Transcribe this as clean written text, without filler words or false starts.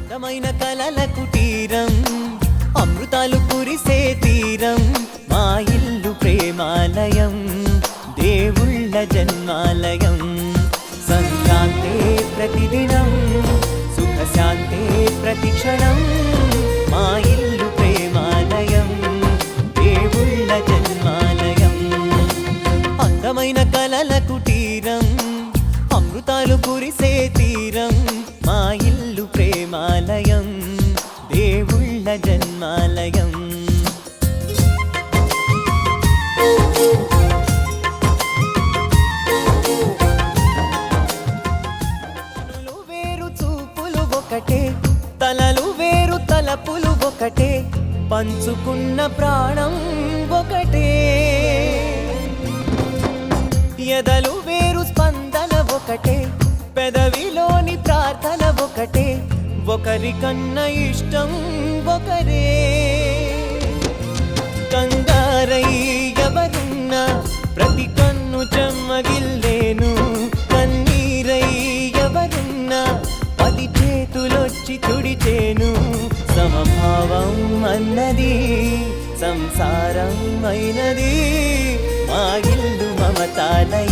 అందమైన కలల కుటీరం అమృతాలు కురిసే తీరం మా ఇల్లు ప్రేమాలయం దేవుళ్ళ జన్మాలయం సంక్రాంతే ప్రతిదినం సుఖశాంతే ప్రతిక్షణం మా ఇల్లు ప్రేమాలయం దేవుళ్ళ జన్మాలయం అందమైన కలల కుటీరం అమృతాలు కురిసే తీరం మా ఇల్లు ప్రేమాలయం దేవుళ్ళ జన్మాలయం వేరు చూపులు ఒకటే తలలు వేరు తలపులు ఒకటే పంచుకున్న ప్రాణం ఒకటే ఎదలు వేరు స్పందన ఒకటే పెదవిలోని ప్రార్థన ఒకటే ఒకరికన్నా ఇష్టం ఒకరే కంగారై ఎవరున్నా ప్రతి కన్ను చెమ్మగిల్లేను కన్నీరై ఎవరున్నా 10 చేతులొచ్చి తుడిచేను సమభావం అన్నది సంసారం అయినది మా ఇల్లు మమతాలయం